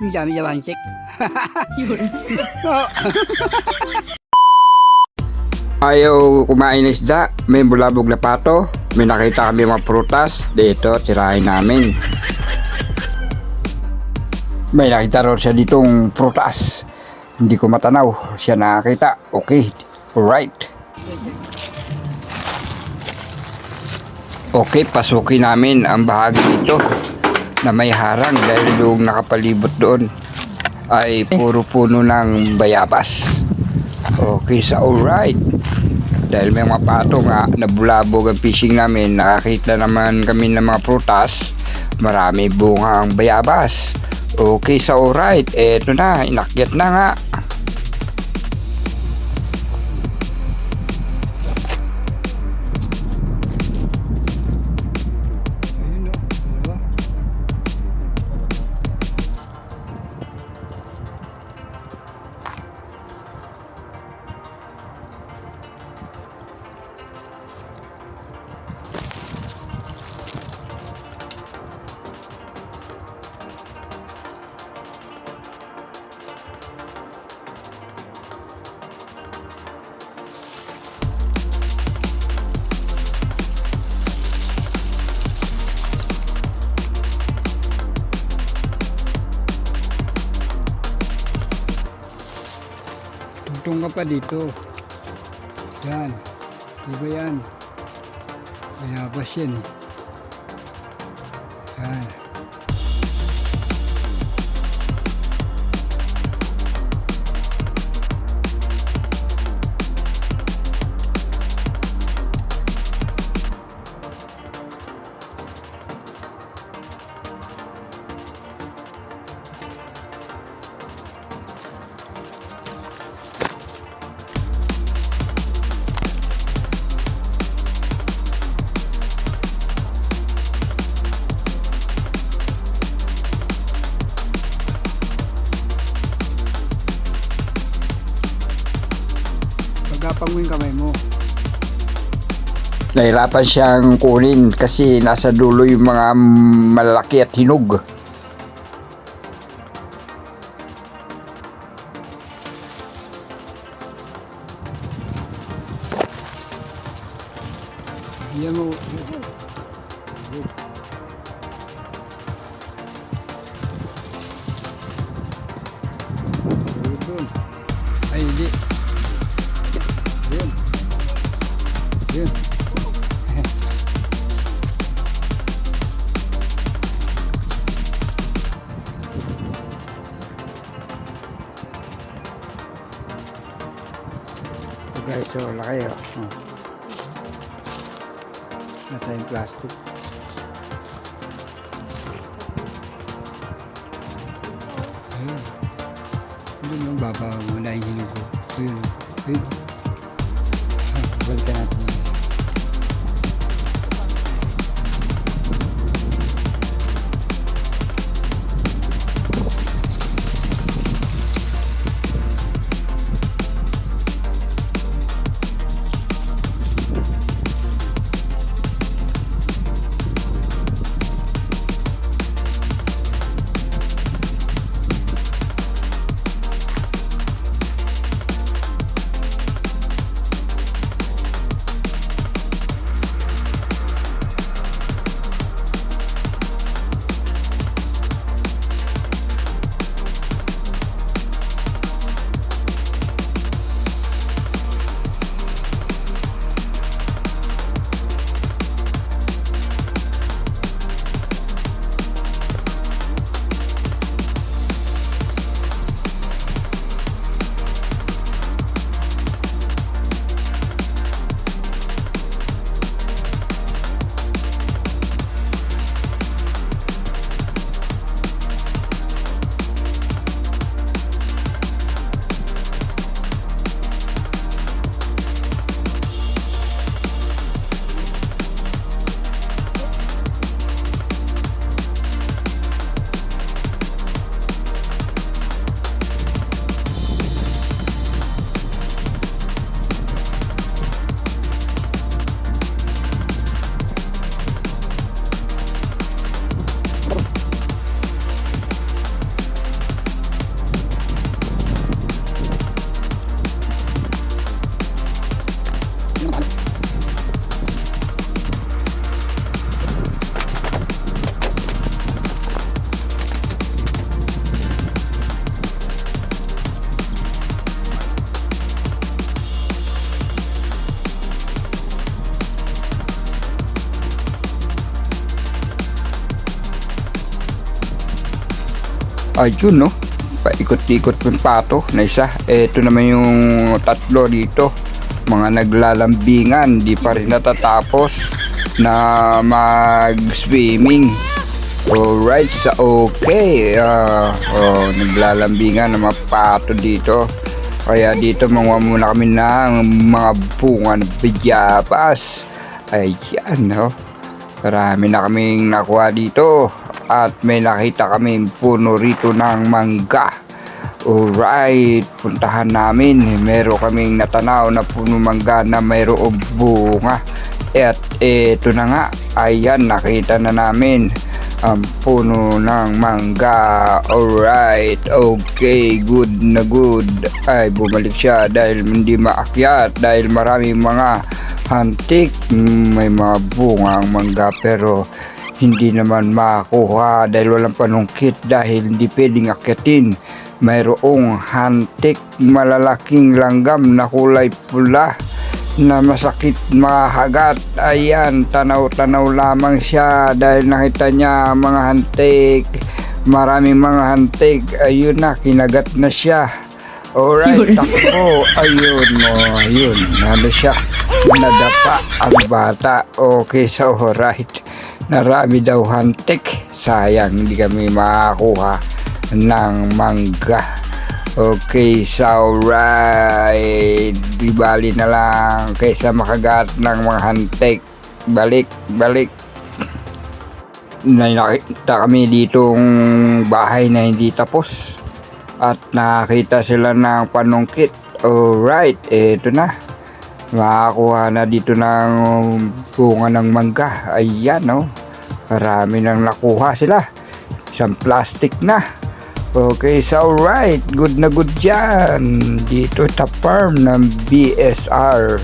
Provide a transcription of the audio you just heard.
Ang dami jawan check. Yun. Ayaw kumain ng isda, may bulabog na pato, may nakita kami mga prutas, dito tirahin namin. May nakita rin siya ditong prutas, hindi ko matanaw, siya nakakita, okay, alright. Okay, pasukin namin ang bahagi dito na may harang dahil yung nakapalibot doon ay puro puno ng bayabas. Okay, sa alright. Dahil may mga pato nga, nabulabog ang fishing namin, nakakita naman kami ng mga prutas, marami bunga ang bayabas. Okay, sa alright. Eto na, inakyat na nga. Tugtong ka pa dito. Yan. Diba yan? Bayabas yan eh. Yan. Pagkapang mo yung kamay mo. Nahirapan siyang kunin kasi nasa dulo yung mga malalaki at hinog. Yan mo. Ay, hindi. Yun. Yun. Ito guys, so laki oh. Nasa yung plastic. Ayun. Doon yung babaw mo na yung hinog ko. Ayun. Ayun. Balikan natin. Ayun, no? Paikot-ikot yung pato na isa. Ito naman yung tatlo dito. Mga naglalambingan. Di pa rin natatapos na mag-swimming. Alright, okay. Naglalambingan ng mga pato dito. Kaya dito manguha muna kami ng mga bunga ng bayabas. Ayan, no? Marami na kaming nakuha dito. At may nakita kaming puno rito ng mangga. Alright, puntahan namin. Meron kaming natanaw na puno mangga na mayroong bunga. At ito na nga. Ayan, nakita na namin ang puno ng mangga. Alright, okay, good na good. Ay, bumalik siya dahil hindi maakyat, dahil maraming mga hantik. May mga bunga ang mangga pero hindi naman makuha dahil walang panungkit, dahil hindi pwedeng akyatin. Mayroong hantik, malalaking langgam na kulay pula na masakit mahagat. Ayan, tanaw-tanaw lamang siya dahil nakita niya mga hantik, maraming mga hantik. Ayun na, kinagat na siya. Alright, takbo. Ayun, nano siya, nadapa ang bata. Okay, so alright, narami daw hantik. Sayang, hindi kami makakuha ng mangga. Okay, so right. Di bali na lang kaysa makagat ng mga hantik. Balik. Nakita kami ditong bahay na hindi tapos. At nakita sila ng panungkit. Alright, eto na. Makakuha na dito ng bunga ng mangga. Ayan, no? Marami nang nakuha sila. Isang plastic na. Okay, so alright, good na good dyan dito sa farm ng BSR.